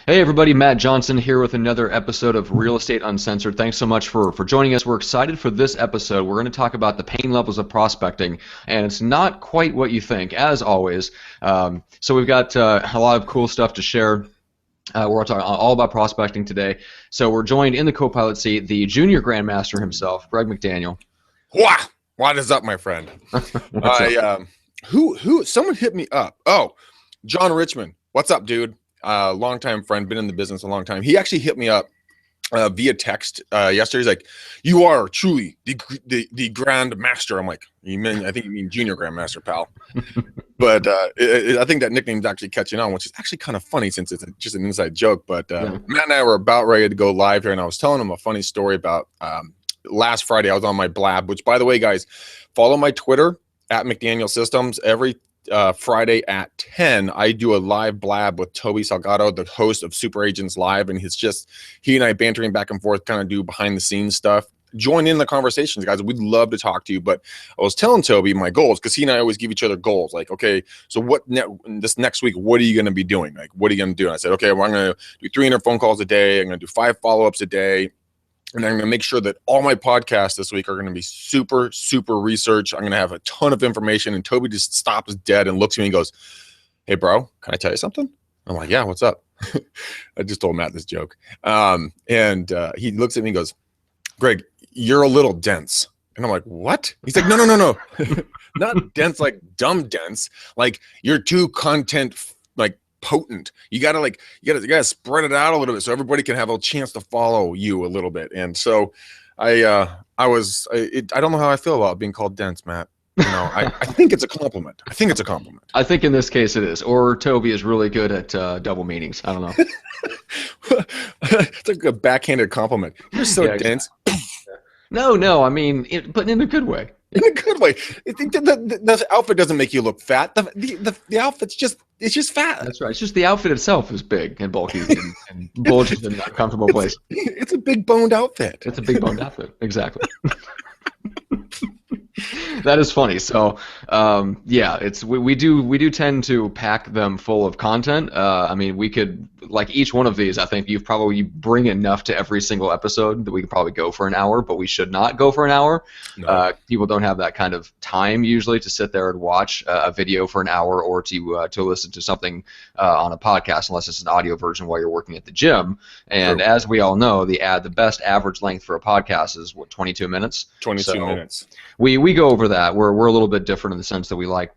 Hey everybody, Matt Johnson here with another episode of Real Estate Uncensored. Thanks so much for joining us. We're excited for this episode. We're going to talk about the pain levels of prospecting, and it's not quite what you think, as always. So we've got a lot of cool stuff to share. We're talking all about prospecting today. So we're joined in the co-pilot seat, the junior grandmaster himself, Greg McDaniel. Wow, what is up, my friend? Someone hit me up. Oh, John Richmond. What's up, dude? Longtime friend, been in the business a long time. He actually hit me up via text yesterday. He's like, "You are truly the grand master." I'm like, I think you mean junior grandmaster, pal. But I think that nickname's actually catching on, which is actually kind of funny since it's just an inside joke. But Matt and I were about ready to go live here, and I was telling him a funny story about last Friday. I was on my blab, which, by the way, guys, follow my Twitter at McDaniel Systems. Every Friday at 10, I do a live blab with Toby Salgado, the host of Super Agents Live, and it's just he and I bantering back and forth, kind of do behind the scenes stuff. Join in the conversations, guys. We'd love to talk to you. But I was telling Toby my goals, because he and I always give each other goals. Like, okay, so this next week, what are you going to be doing? Like, what are you going to do? And I said, okay, well, I'm going to do 300 phone calls a day. I'm going to do 5 follow-ups a day. And I'm going to make sure that all my podcasts this week are going to be super, super research. I'm going to have a ton of information. And Toby just stops dead and looks at me and goes, "Hey, bro, can I tell you something?" I'm like, "Yeah, what's up?" I just told Matt this joke. He looks at me and goes, "Greg, you're a little dense." And I'm like, "What?" He's like, no. Not dense like dumb dense. Like, you're too content potent. You gotta spread it out a little bit so everybody can have a chance to follow you a little bit." And so I don't know how I feel about being called dense, Matt. You know, I think it's a compliment. I think it's a compliment. I think in this case it is. Or Toby is really good at double meanings. I don't know. It's like a backhanded compliment. You're so dense. No. I mean, but in a good way. In a good way. The outfit doesn't make you look fat. The outfit's just fat. That's right. It's just the outfit itself is big and bulky and bulges in an uncomfortable place. It's a big boned outfit. It's a big boned outfit. Exactly. That is funny. So, we do tend to pack them full of content. I mean, we could, like, each one of these, I think you bring enough to every single episode that we could probably go for an hour, but we should not go for an hour. No. People don't have that kind of time usually to sit there and watch a video for an hour, or to listen to something on a podcast, unless it's an audio version while you're working at the gym. And True. As we all know, the best average length for a podcast is 22 minutes. 22 minutes. We go over that. We're a little bit different in the sense that we like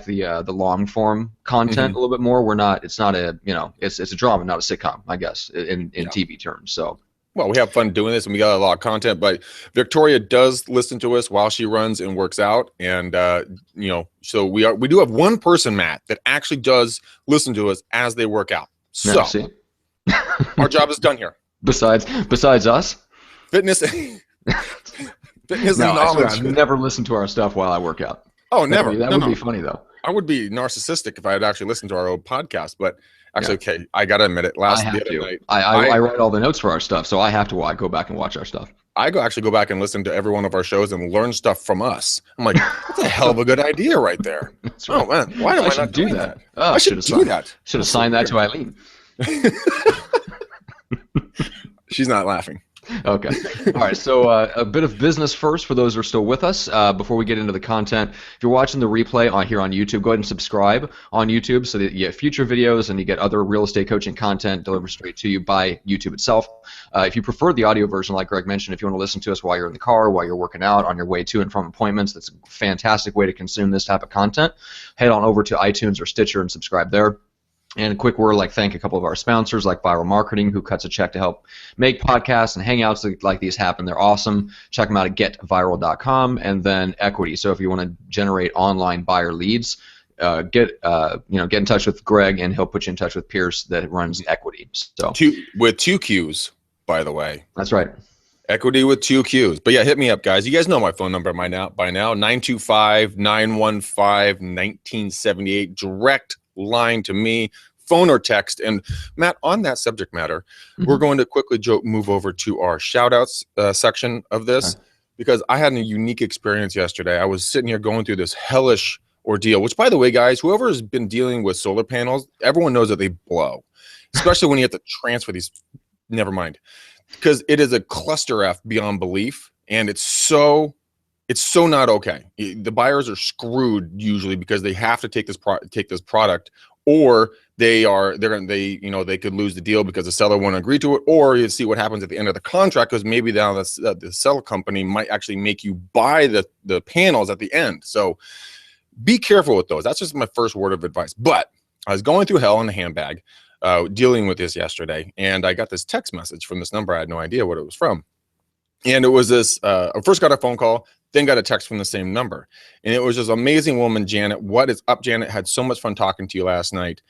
the long form content a little bit more. It's not it's a drama, not a sitcom, I guess, in TV terms. So. Well, we have fun doing this, and we got a lot of content. But Victoria does listen to us while she runs and works out, and so we do have one person, Matt, that actually does listen to us as they work out. So our job is done here. Besides us, fitness. Fitness and knowledge. I've never listened to our stuff while I work out. Oh, never. That would be funny, though. I would be narcissistic if I had actually listened to our old podcast, but actually, okay, I got to admit it. I write all the notes for our stuff, so I have to go back and watch our stuff. I actually go back and listen to every one of our shows and learn stuff from us. I'm like, that's a hell of a good idea right there. That's right. Oh, man, why am I not doing that? I should do that. Should have signed that to Eileen. She's not laughing. Okay. All right. So a bit of business first for those who are still with us. Before we get into the content, if you're watching the replay here on YouTube, go ahead and subscribe on YouTube so that you get future videos and you get other real estate coaching content delivered straight to you by YouTube itself. If you prefer the audio version, like Greg mentioned, if you want to listen to us while you're in the car, while you're working out, on your way to and from appointments, that's a fantastic way to consume this type of content. Head on over to iTunes or Stitcher and subscribe there. And a quick word, thank a couple of our sponsors, like Viral Marketing, who cuts a check to help make podcasts and hangouts like these happen. They're awesome. Check them out at getviral.com. And then Equity. So if you want to generate online buyer leads, get in touch with Greg, and he'll put you in touch with Pierce that runs Equity. So with 2 Qs, by the way. That's right. Equity with 2 Qs. But yeah, hit me up, guys. You guys know my phone number by now. 925-915-1978. Direct line to me, phone or text. And Matt, on that subject matter, we're going to quickly move over to our shout outs section of this, because I had a unique experience yesterday. I was sitting here going through this hellish ordeal, which, by the way, guys, whoever has been dealing with solar panels, everyone knows that they blow. especially when you have to transfer these. Never mind, because it is a cluster F beyond belief, and it's so not okay. The buyers are screwed usually because they have to take this product, or they could lose the deal because the seller won't agree to it, or you see what happens at the end of the contract, because maybe now the seller company might actually make you buy the panels at the end. So be careful with those. That's just my first word of advice. But I was going through hell in a handbag, dealing with this yesterday, and I got this text message from this number. I had no idea what it was from. And it was this, I first got a phone call, then got a text from the same number. And it was this amazing woman, Janet. What is up, Janet? Had so much fun talking to you last night.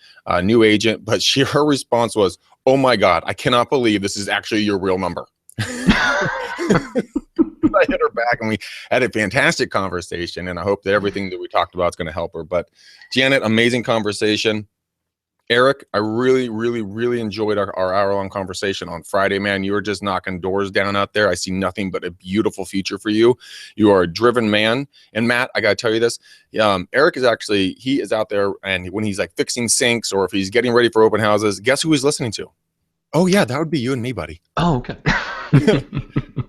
New agent. But her response was, oh my God, I cannot believe this is actually your real number. I hit her back and we had a fantastic conversation. And I hope that everything that we talked about is going to help her. But Janet, amazing conversation. Eric, I really, really, really enjoyed our hour-long conversation on Friday, man. You were just knocking doors down out there. I see nothing but a beautiful future for you. You are a driven man. And Matt, I got to tell you this. Eric he is out there, and when he's like fixing sinks or if he's getting ready for open houses, guess who he's listening to? Oh, yeah, that would be you and me, buddy. Oh, okay. I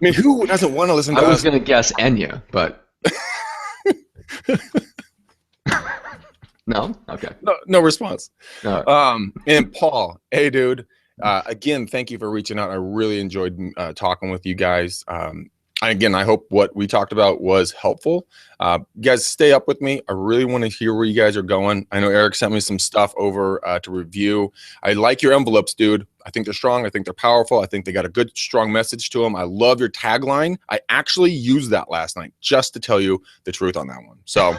mean, who doesn't want to listen to us? I was going to guess Enya, but... No? Okay. No response. All right. And Paul, hey, dude. Again, thank you for reaching out. I really enjoyed talking with you guys. Again, I hope what we talked about was helpful. You guys stay up with me. I really want to hear where you guys are going. I know Eric sent me some stuff over to review. I like your envelopes, dude. I think they're strong. I think they're powerful. I think they got a good, strong message to them. I love your tagline. I actually used that last night just to tell you the truth on that one. So,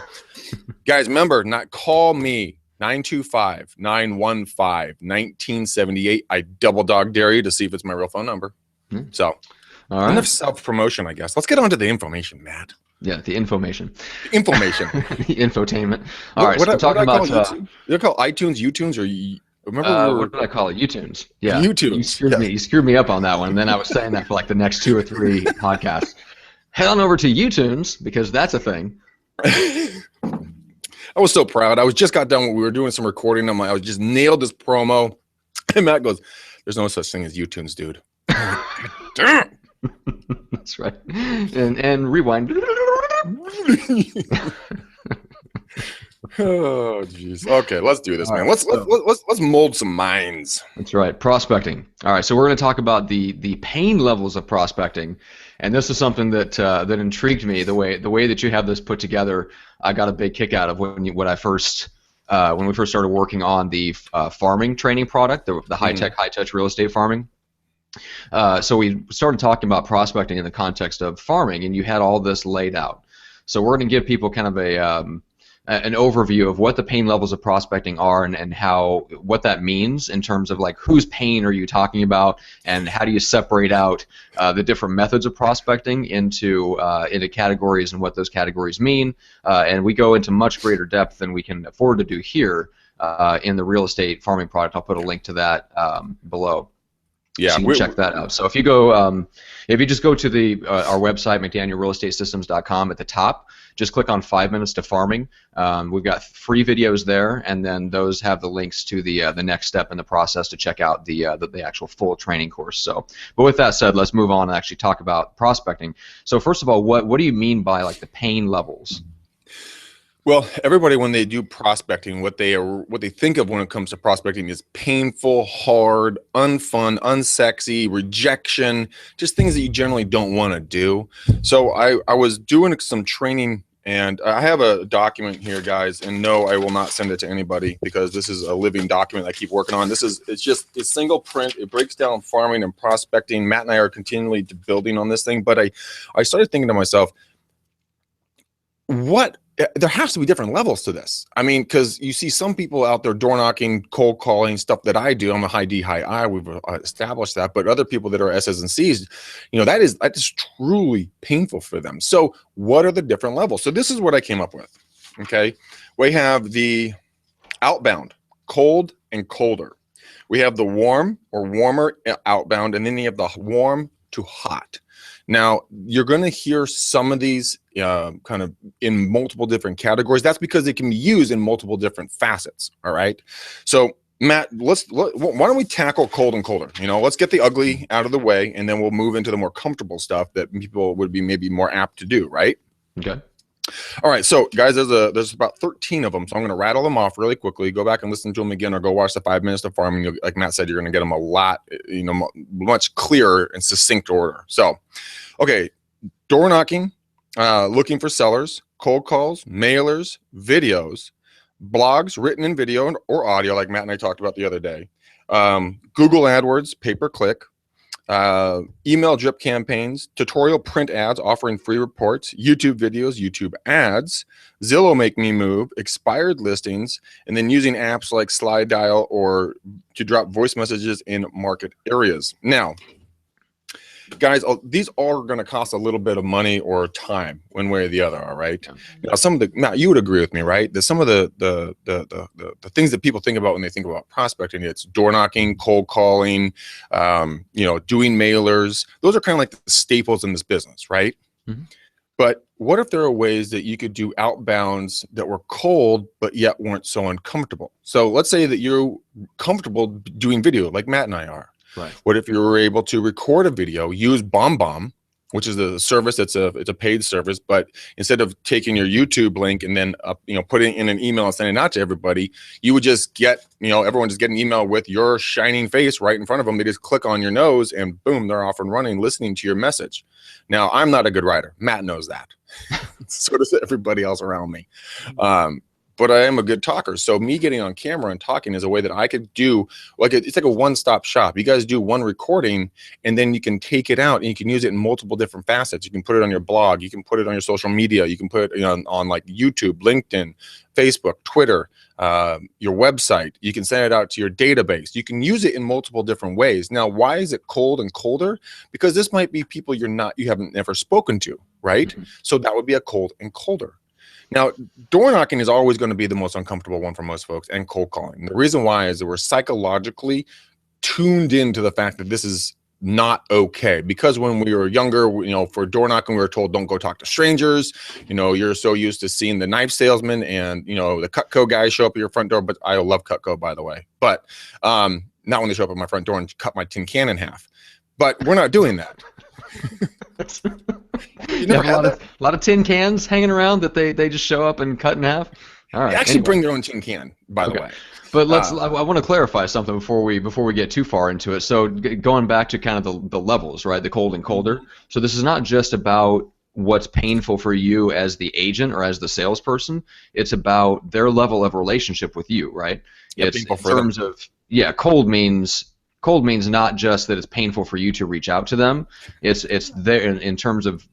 guys, remember, call me 925-915-1978. I double dog dare you to see if it's my real phone number. So, all right. Enough self-promotion, I guess. Let's get on to the information, Matt. Yeah, the information. Information. The infotainment. All right, so we're talking about... You call iTunes, YouTunes, or... Remember what did I call it? YouTunes. Yeah. YouTunes. You screwed me up on that one. And then I was saying that for like the next 2 or 3 podcasts. Head on over to YouTunes because that's a thing. I was so proud. I was just got done. We were doing some recording. I was just nailed this promo. And Matt goes, "There's no such thing as YouTunes, dude." Damn. That's right. And rewind. Oh jeez. Okay, let's do this, man. Let's mold some minds. That's right. Prospecting. All right, so we're going to talk about the pain levels of prospecting, and this is something that intrigued me. The way that you have this put together, I got a big kick out of when we first started working on the farming training product, the high-tech, high-touch real estate farming. So we started talking about prospecting in the context of farming, and you had all this laid out. So we're going to give people kind of an overview of what the pain levels of prospecting are and what that means in terms of like whose pain are you talking about and how do you separate out the different methods of prospecting into categories and what those categories mean. And we go into much greater depth than we can afford to do here in the real estate farming product. I'll put a link to that below. Yeah, so you can check that out. So if you just go to our website, McDanielRealEstateSystems.com, at the top, just click on 5 minutes to farming. We've got free videos there, and then those have the links to the next step in the process to check out the actual full training course. So, but with that said, let's move on and actually talk about prospecting. So first of all, what do you mean by like the pain levels? Well, everybody, when they do prospecting, what they think of when it comes to prospecting is painful, hard, unfun, unsexy, rejection, just things that you generally don't want to do. So I was doing some training, and I have a document here, guys, and no, I will not send it to anybody because this is a living document I keep working on. It's just a single print. It breaks down farming and prospecting. Matt and I are continually building on this thing, but I started thinking to myself, there has to be different levels to this. I mean, because you see some people out there door knocking, cold calling, stuff that I do. I'm a high D, high I. We've established that. But other people that are S's and C's, that is truly painful for them. So what are the different levels? So this is what I came up with. Okay, we have the outbound, cold and colder. We have the warm or warmer outbound, and then you have the warm to hot. Now, you're going to hear some of these kind of in multiple different categories. That's because they can be used in multiple different facets, all right? So Matt, why don't we tackle cold and colder? You know, let's get the ugly out of the way, and then we'll move into the more comfortable stuff that people would be maybe more apt to do, right? Okay. All right, so guys, there's about 13 of them, so I'm going to rattle them off really quickly. Go back and listen to them again, or go watch the 5 minutes of farming. Like Matt said, you're going to get them a lot, you know, much clearer and succinct order. So, okay, door knocking, looking for sellers, cold calls, mailers, videos, blogs, written in video or audio, like Matt and I talked about the other day, Google AdWords, pay-per-click, email drip campaigns, tutorial print ads offering free reports, YouTube videos, YouTube ads, Zillow Make Me Move, expired listings, and then using apps like Slide Dial or to drop voice messages in market areas. Now, guys, these are going to cost a little bit of money or time, one way or the other. All right. Now, some of the Matt, you would agree with me, right? That some of the things that people think about when they think about prospecting, it's door knocking, cold calling, you know, doing mailers. Those are kind of like the staples in this business, right? Mm-hmm. But what if there are ways that you could do outbounds that were cold but yet weren't so uncomfortable? So let's say that you're comfortable doing video, like Matt and I are. Right. What if you were able to record a video, use BombBomb, which is the service it's a paid service, but instead of taking your YouTube link and then you know, putting in an email and sending it out to everybody, you would just get, you know, everyone just get an email with your shining face right in front of them. They just click on your nose and boom, they're off and running, listening to your message. Now, I'm not a good writer. Matt knows that. So does everybody else around me. But I am a good talker. So me getting on camera and talking is a way that I could do, like, it's like a one-stop shop. You guys do one recording and then you can take it out and you can use it in multiple different facets. You can put it on your blog. You can put it on your social media. You can put it on like YouTube, LinkedIn, Facebook, Twitter, your website. You can send it out to your database. You can use it in multiple different ways. Now, why is it cold and colder? Because this might be people you haven't never spoken to, right? Mm-hmm. So that would be a cold and colder. Now, door knocking is always going to be the most uncomfortable one for most folks, and cold calling. The reason why is that we're psychologically tuned into the fact that this is not okay. Because when we were younger, you know, for door knocking, we were told, don't go talk to strangers. You know, you're so used to seeing the knife salesman and, you know, the Cutco guy show up at your front door. But I love Cutco, by the way. But not when they show up at my front door and cut my tin can in half. But we're not doing that. You have a lot of tin cans hanging around that they just show up and cut in half. All right. They actually bring their own tin can, by the way. But I want to clarify something before we get too far into it. So going back to kind of the levels, right? The cold and colder. So this is not just about what's painful for you as the agent or as the salesperson. It's about their level of relationship with you, right? Yeah, it's in terms of cold means not just that it's painful for you to reach out to them. It's there in terms of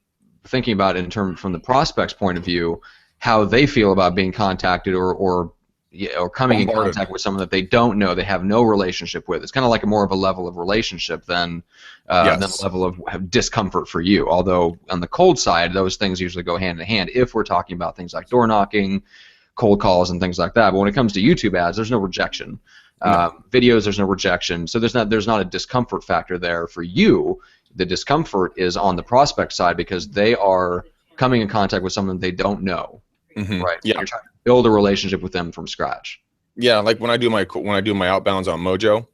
thinking about it from the prospect's point of view, how they feel about being contacted or coming in contact with someone that they don't know, they have no relationship with. It's kind of like more of a level of relationship than a level of discomfort for you. Although on the cold side, those things usually go hand in hand if we're talking about things like door knocking, cold calls, and things like that. But when it comes to YouTube ads, there's no rejection. Videos, there's no rejection. So there's not a discomfort factor there for you. The discomfort is on the prospect side because they are coming in contact with someone they don't know. Mm-hmm. Right. Yeah. You're trying to build a relationship with them from scratch. Yeah, like when I do my outbounds on Mojo,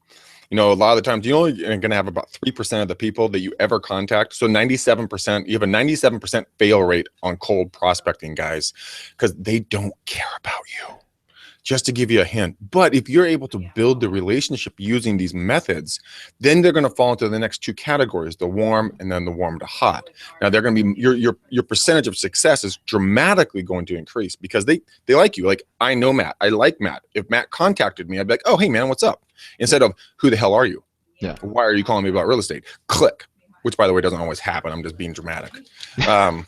you know, a lot of the times you're only going to have about 3% of the people that you ever contact. So 97%, you have a 97% fail rate on cold prospecting, guys, because they don't care about you. Just to give you a hint. But if you're able to build the relationship using these methods, then they're going to fall into the next two categories, the warm and then the warm to hot. Now they're going to be your percentage of success is dramatically going to increase because they like you. Like, I know Matt. I like Matt. If Matt contacted me, I'd be like, oh, hey man, what's up? Instead of, who the hell are you? Yeah. Why are you calling me about real estate? Click. Which, by the way, doesn't always happen. I'm just being dramatic. Well,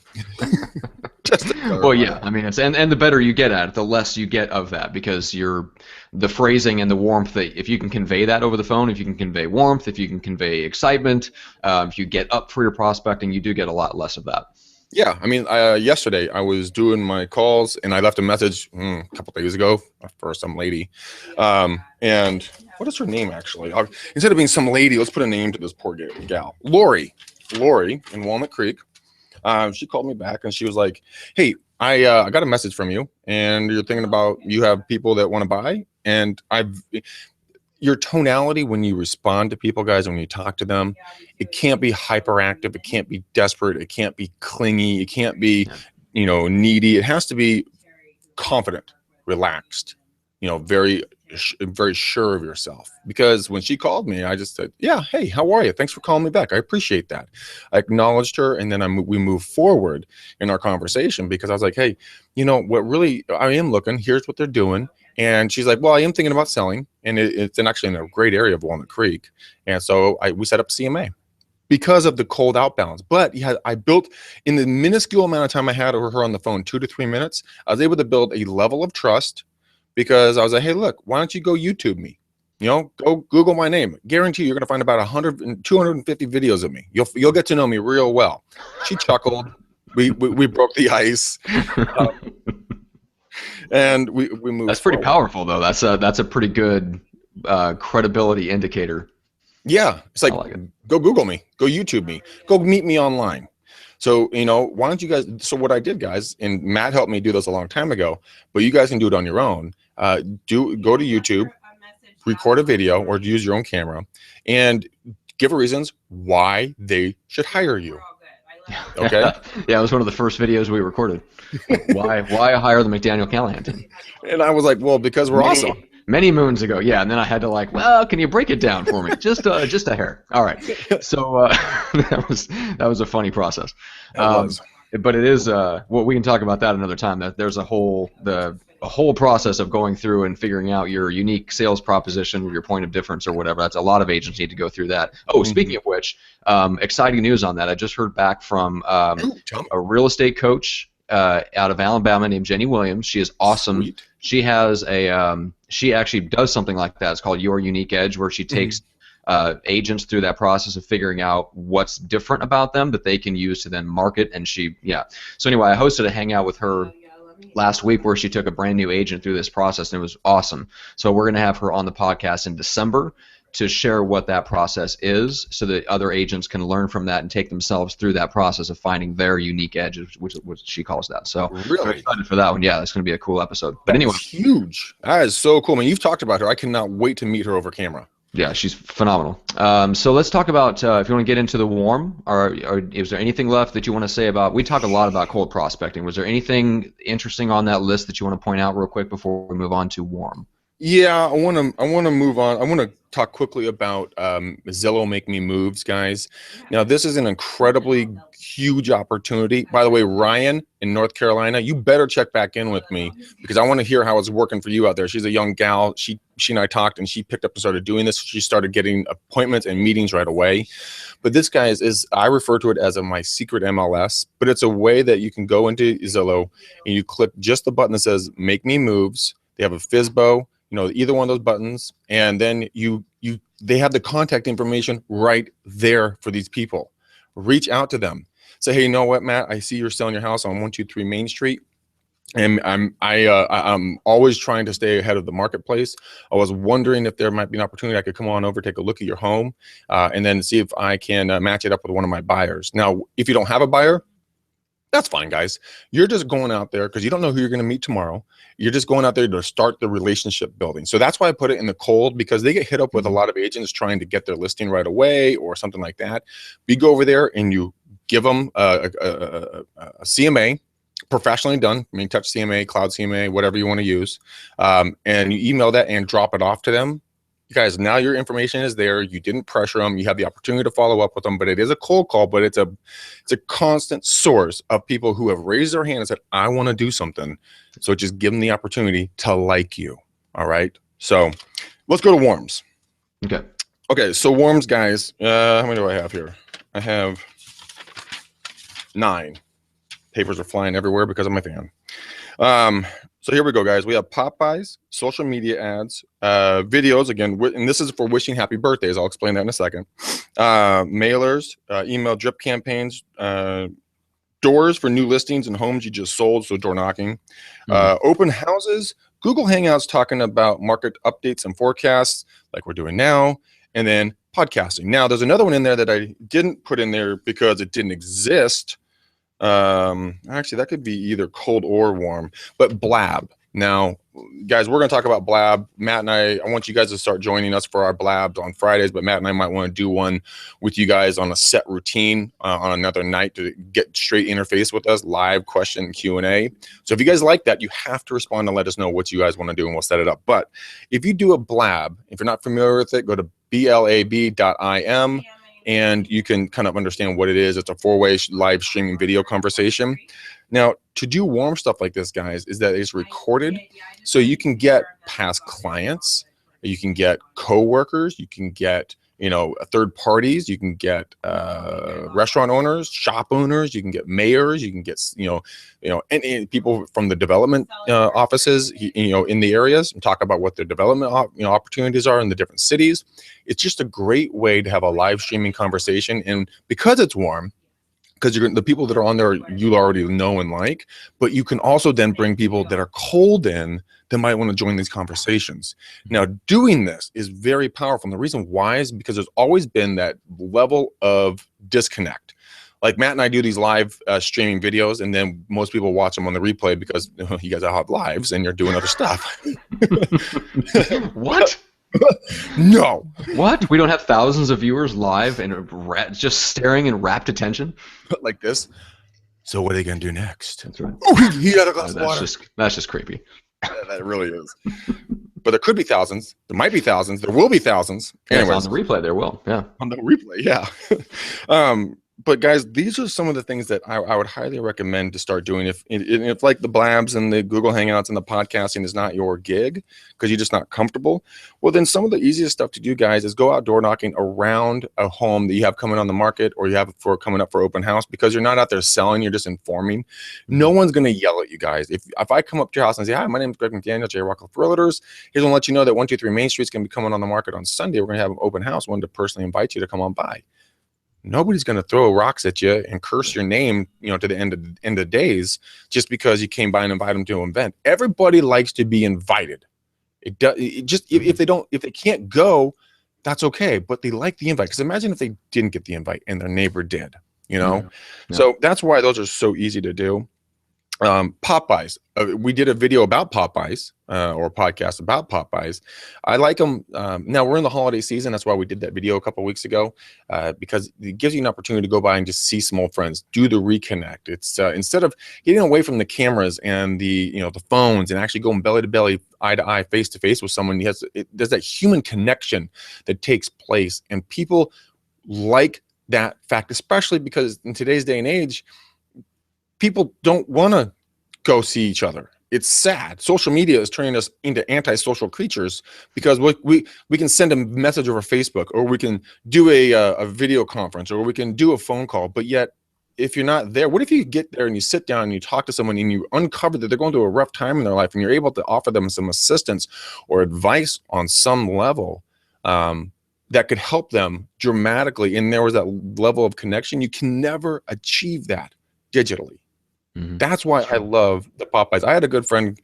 yeah. I mean, and the better you get at it, the less you get of that, because the phrasing and the warmth. If you can convey that over the phone, if you can convey warmth, if you can convey excitement, if you get up for your prospecting, you do get a lot less of that. Yeah, I mean, yesterday I was doing my calls and I left a message a couple days ago for some lady, and what is her name actually? Instead of being some lady, let's put a name to this poor gal, Lori in Walnut Creek. She called me back and she was like, "Hey, I got a message from you, and you're thinking about you have people that want to buy, and your tonality when you respond to people, guys, when you talk to them, it can't be hyperactive. It can't be desperate. It can't be clingy. It can't be, needy. It has to be confident, relaxed, very, very sure of yourself. Because when she called me, I just said, yeah, hey, how are you? Thanks for calling me back. I appreciate that. I acknowledged her, and then we moved forward in our conversation, because I was like, hey, what really I am looking, here's what they're doing. And she's like, well, I am thinking about selling, and it's actually in a great area of Walnut Creek. And so we set up CMA because of the cold outbounds. But yeah, I built, in the minuscule amount of time I had with her on the phone, 2 to 3 minutes, I was able to build a level of trust, because I was like, hey, look, why don't you go YouTube me? Go Google my name. Guarantee you're going to find about 100 and 250 videos of me. You'll get to know me real well. She chuckled. We broke the ice. And we moved. That's pretty powerful, though. That's a pretty good credibility indicator. Yeah, it's like go Google me, go YouTube me, go meet me online. So why don't you guys? So what I did, guys, and Matt helped me do this a long time ago, but you guys can do it on your own. Go to YouTube, record a video, or use your own camera, and give reasons why they should hire you. Okay. Yeah, it was one of the first videos we recorded. Why hire the McDaniel Callahan team? And I was like, well, because we're awesome. Many moons ago, yeah. And then I had to can you break it down for me? Just a hair. All right. So that was a funny process. But it is well, we can talk about that another time. That there's a whole process of going through and figuring out your unique sales proposition, your point of difference, or whatever. That's a lot of agents need to go through that. Oh, speaking of which, exciting news on that. I just heard back from a real estate coach out of Alabama named Jenny Williams. She is awesome. Sweet. She has she actually does something like that. It's called Your Unique Edge, where she takes agents through that process of figuring out what's different about them that they can use to then market. And so anyway, I hosted a hangout with her last week where she took a brand new agent through this process, and it was awesome. So we're going to have her on the podcast in December to share what that process is, so that other agents can learn from that and take themselves through that process of finding their unique edge, which she calls that. So really I'm excited for that one. Yeah, it's going to be a cool episode. But anyway, huge. That is so cool. I mean, you've talked about her. I cannot wait to meet her over camera. Yeah, she's phenomenal. So let's talk about, if you want to get into the warm, or is there anything left that you want to say about, we talk a lot about cold prospecting. Was there anything interesting on that list that you want to point out real quick before we move on to warm? Yeah, I want to move on. I want to talk quickly about Zillow Make Me Moves, guys. Now, this is an incredibly huge opportunity. By the way, Ryan in North Carolina, you better check back in with me, because I want to hear how it's working for you out there. She's a young gal. She and I talked, and she picked up and started doing this. She started getting appointments and meetings right away. But this, guys, is, I refer to it as my secret MLS, but it's a way that you can go into Zillow and you click just the button that says Make Me Moves. They have a FSBO. Either one of those buttons, and then they have the contact information right there for these people. Reach out to them. Say, hey, you know what, Matt? I see you're selling your house on 123 Main Street, and I'm always trying to stay ahead of the marketplace. I was wondering if there might be an opportunity I could come on over, take a look at your home, and then see if I can match it up with one of my buyers. Now, if you don't have a buyer, that's fine, guys. You're just going out there because you don't know who you're going to meet tomorrow. You're just going out there to start the relationship building. So that's why I put it in the cold, because they get hit up with a lot of agents trying to get their listing right away or something like that. We go over there and you give them a CMA, professionally done. I mean, touch CMA, cloud CMA, whatever you want to use. And you email that and drop it off to them. Guys, now your information is there. You didn't pressure them. You have the opportunity to follow up with them, but it is a cold call, but it's a constant source of people who have raised their hand and said, I want to do something. So just give them the opportunity to like you. All right. So let's go to warms. Okay. So warms, guys, how many do I have here? I have 9. Papers are flying everywhere because of my fan. So here we go, guys. We have Popeyes, social media ads, videos, again, and this is for wishing happy birthdays. I'll explain that in a second. Mailers, email drip campaigns, doors for new listings and homes you just sold, so door knocking. Open houses, Google Hangouts talking about market updates and forecasts like we're doing now, and then podcasting. Now, there's another one in there that I didn't put in there because it didn't exist. Actually, that could be either cold or warm, but Blab. Now, guys, we're going to talk about Blab. Matt and I want you guys to start joining us for our Blabs on Fridays, but Matt and I might want to do one with you guys on a set routine on another night to get straight interface with us, live question and Q&A. So if you guys like that, you have to respond and let us know what you guys want to do, and we'll set it up. But if you do a Blab, if you're not familiar with it, go to blab.im, and you can kind of understand what it is. It's a 4-way live streaming video conversation. Now, to do warm stuff like this, guys, is that it's recorded, so you can get past clients, you can get coworkers, you can get, you know, third parties, you can get restaurant owners, shop owners, you can get mayors, you can get, and people from the development offices, in the areas, and talk about what their development opportunities are in the different cities. It's just a great way to have a live streaming conversation, and because it's warm, because the people that are on there you already know and like, but you can also then bring people that are cold in that might want to join these conversations. Now, doing this is very powerful. And the reason why is because there's always been that level of disconnect. Like Matt and I do these live streaming videos, and then most people watch them on the replay because you guys have lives and you're doing other stuff. What? No. What? We don't have thousands of viewers live and just staring in rapt attention? Like this. So what are they going to do next? That's right. Oh, he had a glass of water. That's just creepy. That really is. But there could be thousands. There might be thousands. There will be thousands. Anyways. On the replay there will. Yeah. On the replay, yeah. But guys, these are some of the things that I would highly recommend to start doing. If like the Blabs and the Google Hangouts and the podcasting is not your gig because you're just not comfortable, well, then some of the easiest stuff to do, guys, is go out door knocking around a home that you have coming on the market or you have coming up for open house, because you're not out there selling, you're just informing. No one's going to yell at you guys. If I come up to your house and say, hi, my name is Greg McDaniel, J. Rockwell Realtors, here's going to let you know that 123 Main Street is going to be coming on the market on Sunday. We're going to have an open house. I wanted to personally invite you to come on by. Nobody's going to throw rocks at you and curse your name, to the end of days just because you came by and invited them to an event. Everybody likes to be invited. If they can't go, that's okay. But they like the invite, because imagine if they didn't get the invite and their neighbor did. Yeah. So that's why those are so easy to do. Popeyes. We did a video about Popeyes, or a podcast about Popeyes. I like them. Now we're in the holiday season. That's why we did that video a couple of weeks ago, because it gives you an opportunity to go by and just see some old friends, do the reconnect. It's instead of getting away from the cameras and the phones and actually going belly to belly, eye to eye, face to face with someone. There's that human connection that takes place, and people like that fact, especially because in today's day and age, people don't want to go see each other. It's sad. Social media is turning us into antisocial creatures, because we can send a message over Facebook, or we can do a video conference, or we can do a phone call. But yet, if you're not there, what if you get there and you sit down and you talk to someone and you uncover that they're going through a rough time in their life, and you're able to offer them some assistance or advice on some level that could help them dramatically, and there was that level of connection. You can never achieve that digitally. Mm-hmm. That's why I love the Popeyes. I had a good friend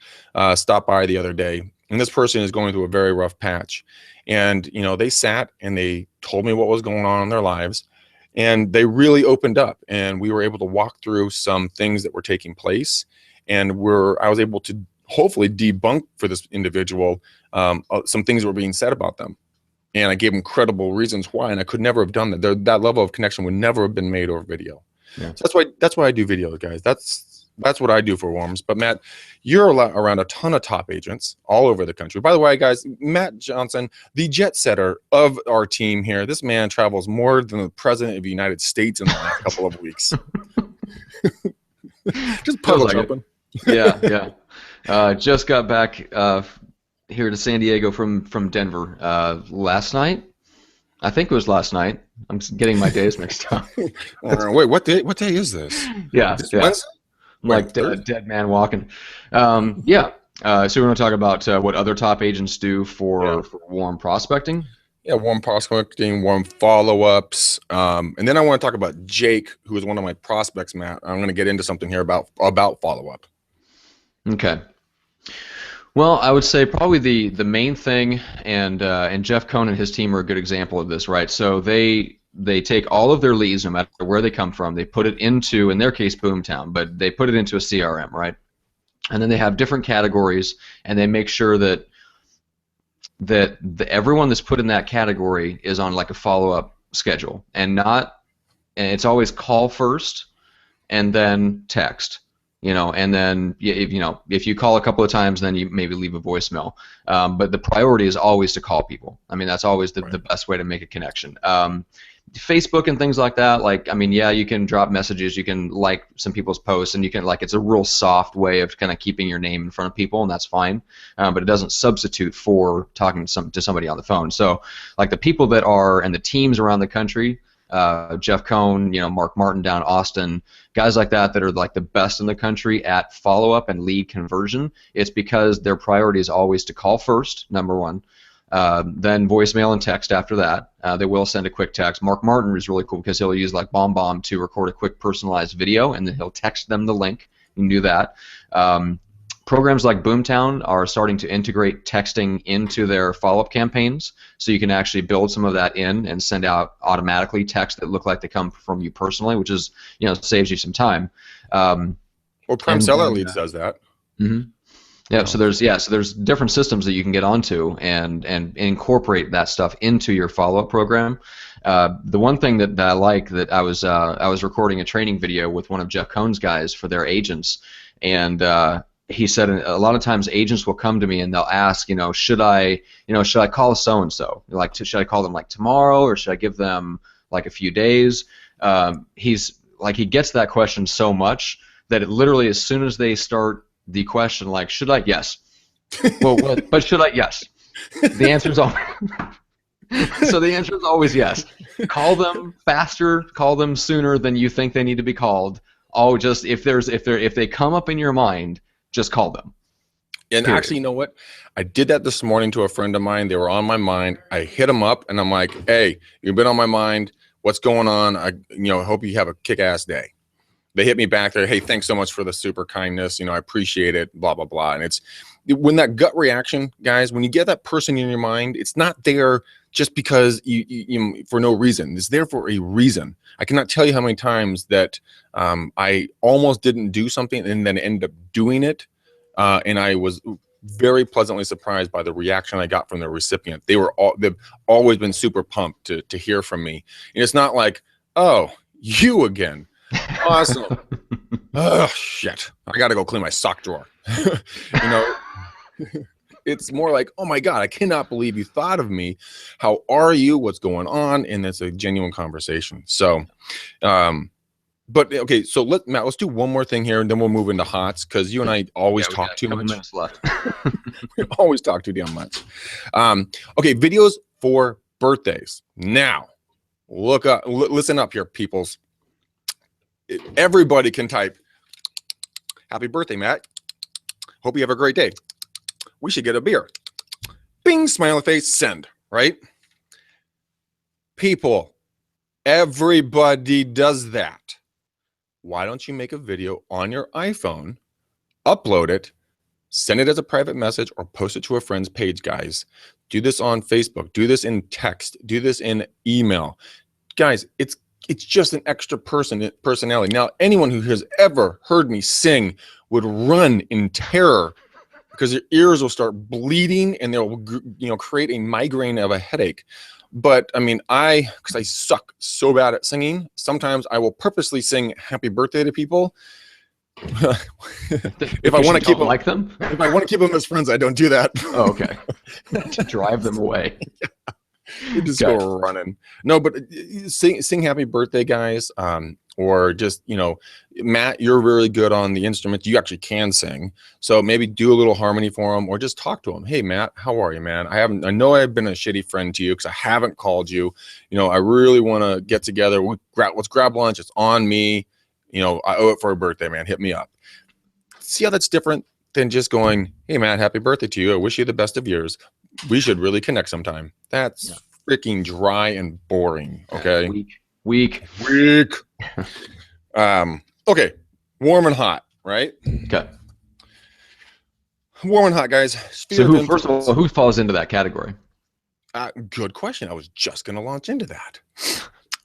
stop by the other day, and this person is going through a very rough patch. And, they sat and they told me what was going on in their lives, and they really opened up, and we were able to walk through some things that were taking place. And I was able to hopefully debunk for this individual some things that were being said about them. And I gave them credible reasons why, and I could never have done that. That level of connection would never have been made over video. Yeah. So that's why I do video, guys. That's what I do for Warms. But Matt, you're around a ton of top agents all over the country. By the way, guys, Matt Johnson, the jet setter of our team here. This man travels more than the president of the United States in the last couple of weeks. Just public open. Yeah. Just got back here to San Diego from Denver last night. I think it was last night. I'm getting my days mixed up. Wait, what day is this? Yeah. I'm like dead man walking. So we're going to talk about what other top agents do for warm prospecting. Yeah, warm prospecting, warm follow-ups. And then I want to talk about Jake, who is one of my prospects, Matt. I'm going to get into something here about follow-up. Okay. Well, I would say probably the main thing, and Jeff Cohn and his team are a good example of this, right? So they take all of their leads, no matter where they come from, they put it into, in their case, Boomtown, but they put it into a CRM, right? and then they have different categories, and they make sure that everyone that's put in that category is on like a follow-up schedule, and not, and it's always call first and then text, and then if you call a couple of times, then you maybe leave a voicemail. But the priority is always to call people. I mean, that's always the best way to make a connection. Facebook and things like that, like, I mean, yeah, you can drop messages, you can like some people's posts, and you can, like, it's a real soft way of kind of keeping your name in front of people, and that's fine. But it doesn't substitute for talking to somebody on the phone. So, like, the people that are, and the teams around the country, Jeff Cohn, Mark Martin down Austin, guys like that are like the best in the country at follow-up and lead conversion. It's because their priority is always to call first, number one, then voicemail and text after that. They will send a quick text. Mark Martin is really cool because he'll use like BombBomb to record a quick personalized video, and then he'll text them the link. You can do that. Programs like Boomtown are starting to integrate texting into their follow-up campaigns, so you can actually build some of that in and send out automatically texts that look like they come from you personally, which is, saves you some time. Or Prime Seller Leads does that. Mm-hmm. Yeah, so there's different systems that you can get onto and incorporate that stuff into your follow-up program. The one thing that I like, that I was recording a training video with one of Jeff Cohn's guys for their agents, and he said a lot of times agents will come to me and they'll ask, should I call so and so? Like, should I call them like tomorrow, or should I give them like a few days? He gets that question so much that it literally, as soon as they start the question, like, should I? Yes. Well, but should I? Yes. The answer is always so the answer is always yes. Call them faster. Call them sooner than you think they need to be called. Just if they come up in your mind, just call them. And period. Actually, you know what? I did that this morning to a friend of mine. They were on my mind. I hit them up, and I'm like, "Hey, you've been on my mind. What's going on? I hope you have a kick-ass day." They hit me back there. "Hey, thanks so much for the super kindness. I appreciate it. Blah blah blah." And it's when that gut reaction, guys. When you get that person in your mind, it's not there just because you for no reason. It's there for a reason. I cannot tell you how many times that I almost didn't do something and then ended up doing it, and I was very pleasantly surprised by the reaction I got from the recipient. They've always been super pumped to hear from me, and it's not like, "Oh, you again." Awesome. Oh shit, I gotta go clean my sock drawer. It's more like, "Oh my God, I cannot believe you thought of me. How are you? What's going on?" And it's a genuine conversation. So but okay, so Matt, let's do one more thing here, and then we'll move into HOTS, because you and I always talk too much. Minutes left. We always talk too damn much. Okay, videos for birthdays. Now, listen up here, peoples. Everybody can type, "Happy birthday, Matt. Hope you have a great day. We should get a beer." Bing, smiley face, send, right? People, everybody does that. Why don't you make a video on your iPhone, upload it, send it as a private message, or post it to a friend's page, guys? Do this on Facebook. Do this in text. Do this in email. Guys, it's just an extra personality. Now, anyone who has ever heard me sing would run in terror, because your ears will start bleeding and they'll create a migraine of a headache. But I mean, because I suck so bad at singing, sometimes I will purposely sing happy birthday to people. If I want to keep them like them, if I want to keep them as friends, I don't do that. Oh, okay. To drive them away. You just go running. No, but sing happy birthday, guys. Or just, Matt, you're really good on the instruments. You actually can sing. So maybe do a little harmony for him, or just talk to him. "Hey, Matt, how are you, man? I know I've been a shitty friend to you because I haven't called you. I really want to get together. Let's grab lunch. It's on me. I owe it for a birthday, man. Hit me up." See how that's different than just going, "Hey, Matt, happy birthday to you. I wish you the best of yours. We should really connect sometime." That's freaking dry and boring. Okay. Weak. Okay. Warm and hot, right? Okay. Warm and hot, guys. So first of all, who falls into that category? Good question. I was just going to launch into that.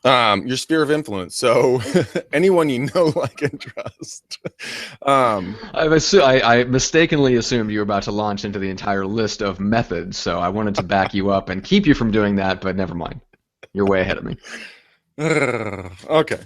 Your sphere of influence. So anyone you know, like, and trust. I mistakenly assumed you were about to launch into the entire list of methods, so I wanted to back you up and keep you from doing that, but never mind. You're way ahead of me. Okay.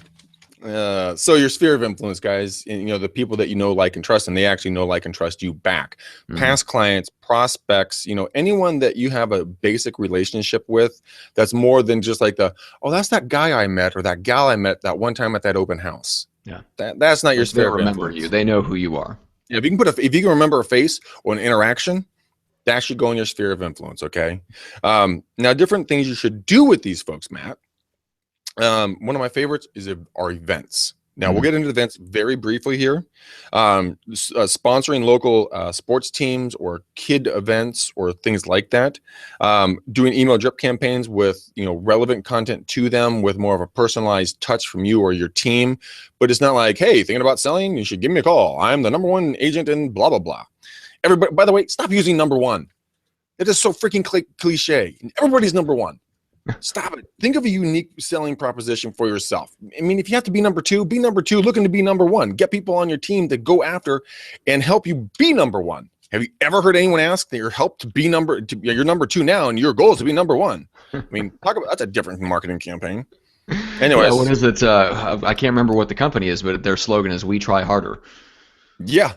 So your sphere of influence, guys, you know, the people that you know, like, and trust, and they actually know, like, and trust you back. Past clients, prospects, you know, anyone that you have a basic relationship with, that's more than just like oh, that's that guy I met or that gal I met that one time at that open house. Yeah. That's not your Like, they sphere of remember influence. you. They know who you are. Yeah, if you can if you can remember a face or an interaction, that should go in your sphere of influence. Okay. Now, different things you should do with these folks, Matt. One of my favorites are events. Now, we'll get into events very briefly here. Sponsoring local sports teams or kid events or things like that. Doing email drip campaigns with, you know, relevant content to them with more of a personalized touch from you or your team. But it's not like, hey, thinking about selling? You should give me a call. I'm the #1 agent in blah, blah, blah. Everybody, by the way, stop using #1. It is so freaking cliche. Everybody's #1. Stop it. Think of a unique selling proposition for yourself. I mean, if you have to be #2, be #2, looking to be #1. Get people on your team to go after and help you be #1. Have you ever heard anyone ask that you're helped to be you're #2 now and your goal is to be #1? I mean, talk about, that's a different marketing campaign. Anyways. Yeah, what is it? I can't remember what the company is, but their slogan is "We try harder." Yeah.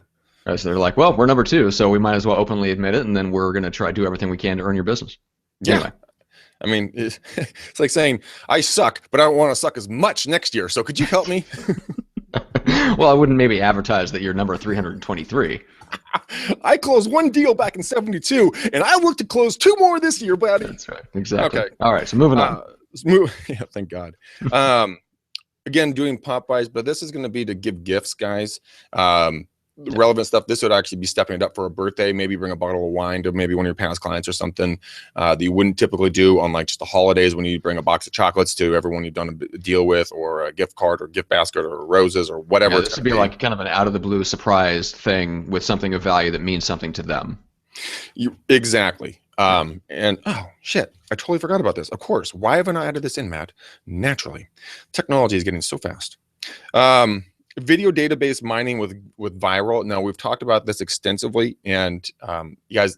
So they're like, well, we're #2, so we might as well openly admit it, and then we're going to try to do everything we can to earn your business. Yeah. Anyway. I mean, it's like saying, I suck, but I don't want to suck as much next year. So could you help me? Well, I wouldn't maybe advertise that you're number 323. I closed 1 deal back in '72, and I look to close 2 more this year, buddy. That's right. Exactly. Okay. All right. So moving on. Yeah, thank God. Again, doing pop buys, but this is going to be to give gifts, guys. Relevant stuff. This would actually be stepping it up for a birthday. Maybe bring a bottle of wine to maybe one of your past clients or something that you wouldn't typically do on like just the holidays when you bring a box of chocolates to everyone you've done a deal with, or a gift card or gift basket or roses or whatever. Yeah, this would be like kind of an out of the blue surprise thing with something of value that means something to them. Exactly. And oh shit, I totally forgot about this. Of course. Why haven't I added this in, Matt? Naturally. Technology is getting so fast. Video database mining with viral. Now, we've talked about this extensively, and you guys,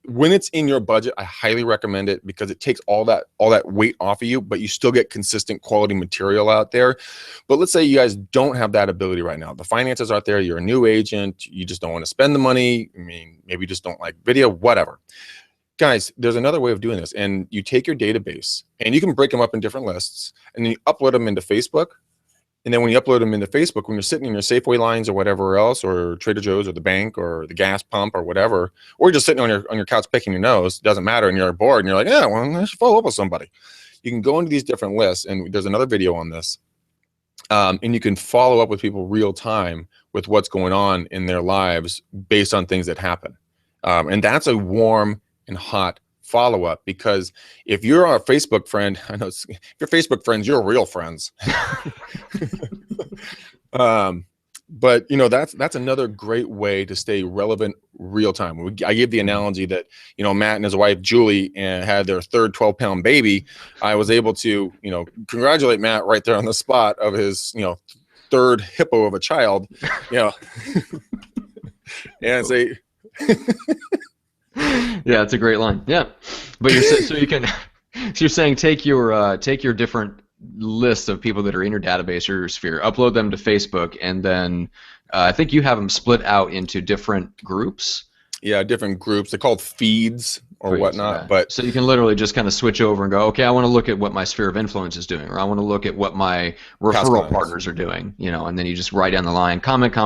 when it's in your budget, I highly recommend it because it takes all that weight off of you, but you still get consistent quality material out there. But let's say you guys don't have that ability right now. The finances out there, you're a new agent, you just don't want to spend the money. I mean, maybe you just don't like video, whatever. Guys, there's another way of doing this, and you take your database and you can break them up in different lists, and then you upload them into Facebook. And then when you upload them into Facebook, when you're sitting in your Safeway lines or whatever else, or Trader Joe's or the bank or the gas pump or whatever, or you're just sitting on your couch picking your nose, doesn't matter, and you're bored and you're like, yeah, well, I should follow up with somebody. You can go into these different lists, and there's another video on this, and you can follow up with people real time with what's going on in their lives based on things that happen. And that's a warm and hot follow-up, because if you're a Facebook friend, I know if you're Facebook friends, you're real friends. But you know, that's another great way to stay relevant real time. I gave the analogy that, you know, Matt and his wife Julie had their third 12-pound baby. I was able to, you know, congratulate Matt right there on the spot of his, you know, third hippo of a child, you know, and say yeah, it's a great line. Yeah, but you're so you can. So you're saying take your different list of people that are in your database or your sphere, upload them to Facebook, and then I think you have them split out into different groups. Yeah, different groups. They're called feeds or whatnot. Yeah. But so you can literally just kind of switch over and go, okay, I want to look at what my sphere of influence is doing, or I want to look at what my referral partners are doing, you know, and then you just write down the line, comment,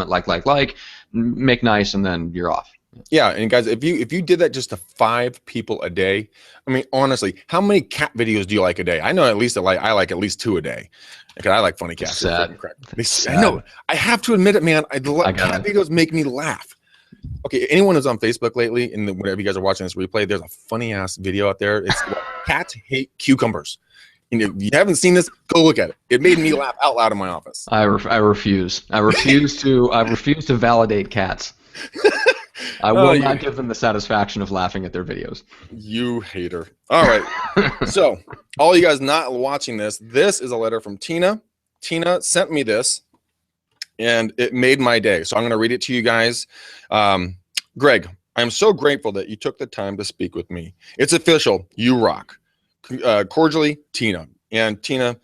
like, make nice, and then you're off. Yeah, and guys, if you did that just to 5 people a day, I mean, honestly, how many cat videos do you like a day? I know at least I like at least 2 a day. Because I like funny cats. Sad. I know. I have to admit it, man. Cat videos make me laugh. Okay, anyone who's on Facebook lately, and whenever you guys are watching this replay, there's a funny ass video out there. It's cats hate cucumbers. And if you haven't seen this, go look at it. It made me laugh out loud in my office. I refuse. I refuse to validate cats. I Oh, will not give them the satisfaction of laughing at their videos. you hater. All right. So, all you guys not watching this, this is a letter from Tina. Tina sent me this, and it made my day. So I'm going to read it to you guys. Greg, I'm so grateful that you took the time to speak with me. It's official. You rock. Cordially, Tina. And Tina,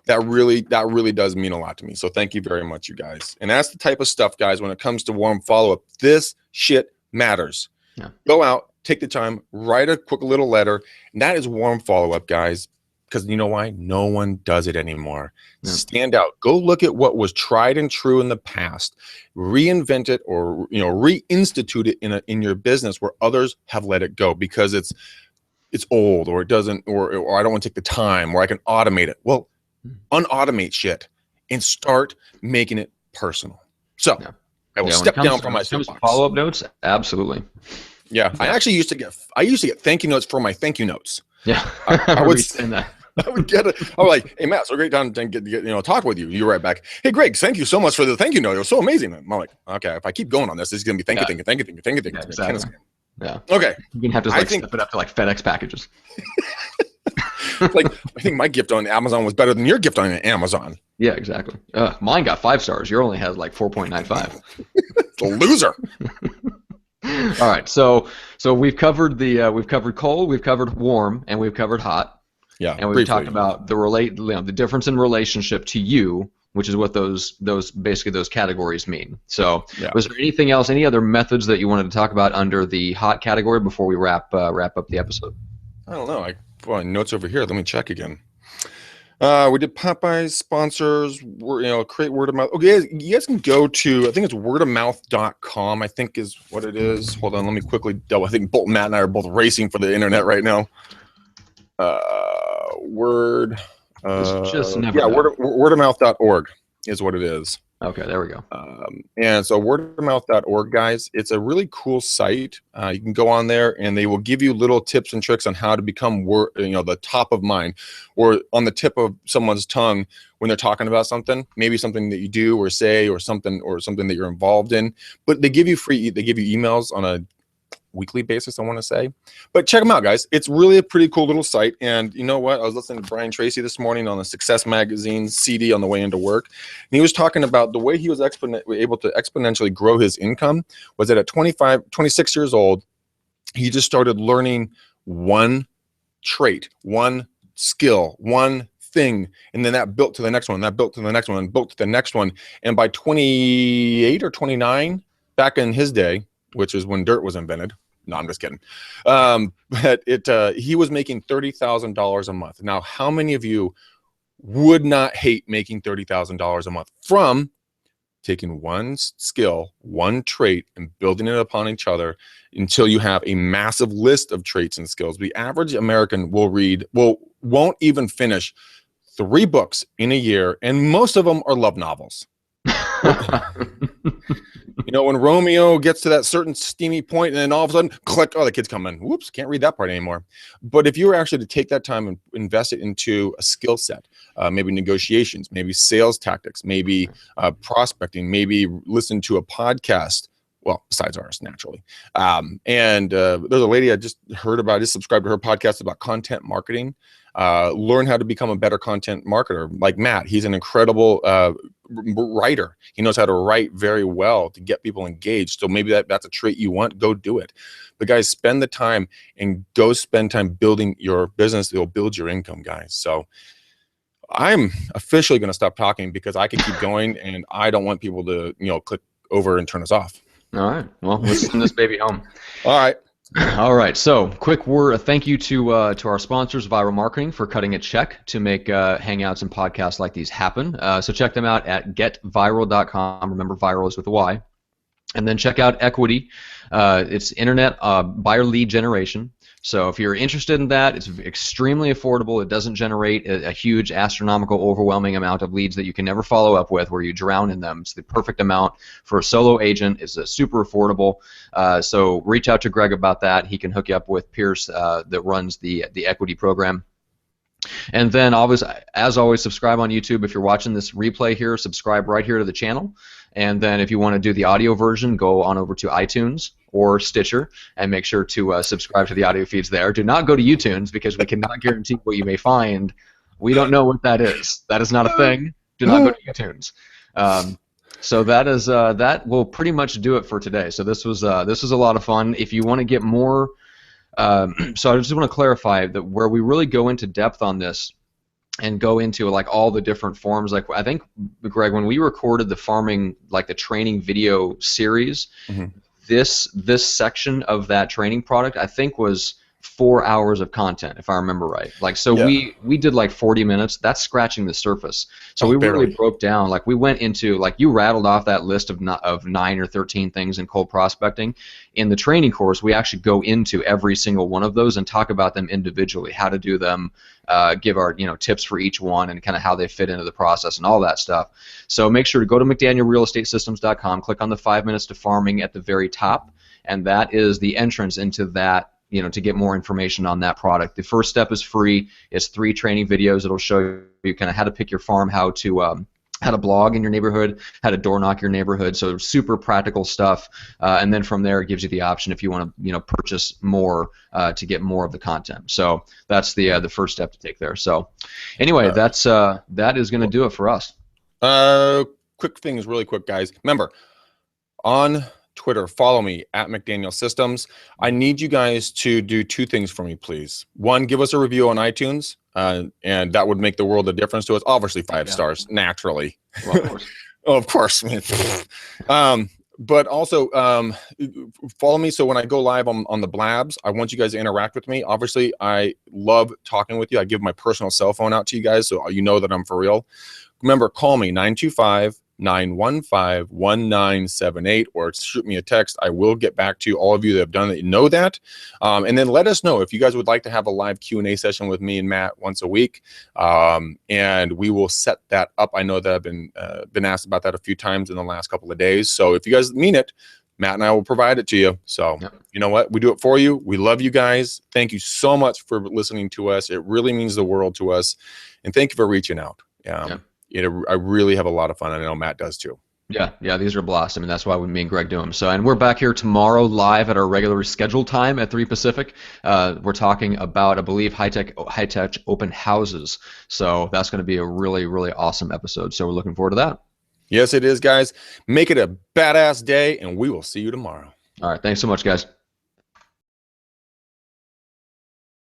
that really does mean a lot to me. So thank you very much, you guys. And that's the type of stuff, guys, when it comes to warm follow-up. This shit matters. Yeah. Go out, take the time, write a quick little letter. And that is warm follow-up, guys. Because you know why? No one does it anymore. Yeah. Stand out. Go look at what was tried and true in the past. Reinvent it, or reinstitute it in your business where others have let it go because it's old, or it doesn't, or I don't want to take the time, or I can automate it. Well, unautomate shit and start making it personal. So yeah. I will step down from my soapbox. Follow-up notes, absolutely. Yeah, I actually used to get thank you notes for my thank you notes. Yeah, I would send that. I would get it. I was like, "Hey, Matt, so great time to get talk with you." You write back, "Hey, Greg, thank you so much for the thank you note. It was so amazing." I'm like, "Okay, if I keep going on this is gonna be thank you. Yeah, exactly. Yeah. Okay. You're gonna have to step it up to like FedEx packages. Like, I think my gift on Amazon was better than your gift on Amazon. Yeah, exactly. Mine got 5 stars. Your only has like 4.95. The loser. All right, so we've covered we've covered cold, we've covered warm, and we've covered hot. Yeah, and we've talked about the difference in relationship to you, which is what those categories mean. So, was there anything else, any other methods that you wanted to talk about under the hot category before we wrap up the episode? I don't know. My notes over here. Let me check again. We did Popeyes sponsors. Create word of mouth. Okay, you guys can go to, I think it's wordofmouth.com. I think is what it is. Hold on, let me quickly double. I think Matt and I are both racing for the internet right now. Wordofmouth.org is what it is. Okay, there we go. And so wordofmouth.org, guys, it's a really cool site. You can go on there and they will give you little tips and tricks on how to become the top of mind, or on the tip of someone's tongue when they're talking about something, maybe something that you do or say, or something that you're involved in. But they give you emails on a weekly basis, I want to say. But check them out, guys. It's really a pretty cool little site. And you know what? I was listening to Brian Tracy this morning on the Success Magazine CD on the way into work. And he was talking about the way he was able to exponentially grow his income was that at 26 years old, he just started learning one trait, one skill, one thing. And then that built to the next one, that built to the next one, and built to the next one. And by 28 or 29, back in his day, which is when dirt was invented. No, I'm just kidding. But he was making $30,000 a month. Now, how many of you would not hate making $30,000 a month from taking one skill, one trait, and building it upon each other until you have a massive list of traits and skills? The average American won't even finish 3 books in a year, and most of them are love novels. When Romeo gets to that certain steamy point, and then all of a sudden, click, oh, the kid's coming. Whoops, can't read that part anymore. But if you were actually to take that time and invest it into a skill set, maybe negotiations, maybe sales tactics, maybe prospecting, maybe listen to a podcast, well, besides ours, naturally. And there's a lady I just heard about, I just subscribed to her podcast about content marketing. Learn how to become a better content marketer. Like Matt, he's an incredible writer. He knows how to write very well to get people engaged. So maybe that's a trait you want, go do it. But guys, spend the time and go spend time building your business. It'll build your income, guys. So I'm officially going to stop talking because I could keep going, and I don't want people to, click over and turn us off. All right. Well, let's send this baby home. All right. All right. So, quick word. Thank you to our sponsors, Viral Marketing, for cutting a check to make hangouts and podcasts like these happen. So check them out at getviral.com. Remember, viral is with a Y. And then check out Equity. It's internet buyer lead generation. So if you're interested in that, it's extremely affordable. It doesn't generate a huge, astronomical, overwhelming amount of leads that you can never follow up with, where you drown in them. It's the perfect amount for a solo agent. It's super affordable. So reach out to Greg about that. He can hook you up with Pierce that runs the Equity program. And then always, as always, subscribe on YouTube. If you're watching this replay here, subscribe right here to the channel. And then if you want to do the audio version, go on over to iTunes or Stitcher and make sure to subscribe to the audio feeds there. Do not go to YouTunes because we cannot guarantee what you may find. We don't know what that is. That is not a thing. Do not go to YouTunes. So that will pretty much do it for today. So this was a lot of fun. If you want to get more, so I just want to clarify that where we really go into depth on this and go into like all the different forms. Like I think, Greg, when we recorded the farming, like the training video series, this section of that training product I think was 4 hours of content, if I remember right. Like, so we did like 40 minutes. That's scratching the surface. So we really broke down. Like, we went into, like, you rattled off that list of 9 or 13 things in cold prospecting. In the training course, we actually go into every single one of those and talk about them individually, how to do them, give our tips for each one, and kind of how they fit into the process and all that stuff. So make sure to go to McDanielRealEstateSystems.com, click on the 5 minutes to farming at the very top, and that is the entrance into that. To get more information on that product. The first step is free. It's 3 training videos. It'll show you kind of how to pick your farm, how to blog in your neighborhood, how to door knock your neighborhood. So super practical stuff. And then from there, it gives you the option if you want to purchase more to get more of the content. So that's the first step to take there. So anyway, that is going to do it for us. Quick things, really quick, guys. Remember, on Twitter, follow me at McDaniel Systems. I need you guys to do 2 things for me, please. 1, give us a review on iTunes, and that would make the world a difference to us. Obviously, 5 stars, naturally. Well, of course. Of course. But also, follow me so when I go live on the blabs, I want you guys to interact with me. Obviously, I love talking with you. I give my personal cell phone out to you guys so you know that I'm for real. Remember, call me 925-915-1978 or shoot me a text. I will get back to all of you that have done it. You know that. And then let us know if you guys would like to have a live Q&A session with me and Matt once a week. And we will set that up. I know that I've been asked about that a few times in the last couple of days. So if you guys mean it, Matt and I will provide it to you. So You know what? We do it for you. We love you guys. Thank you so much for listening to us. It really means the world to us. And thank you for reaching out. I really have a lot of fun. I know Matt does too. Yeah, these are a blast. I mean, that's why me and Greg do them. So, and we're back here tomorrow live at our regular scheduled time at 3 Pacific. We're talking about, I believe, high-tech open houses. So that's going to be a really, really awesome episode. So we're looking forward to that. Yes, it is, guys. Make it a badass day, and we will see you tomorrow. All right. Thanks so much, guys.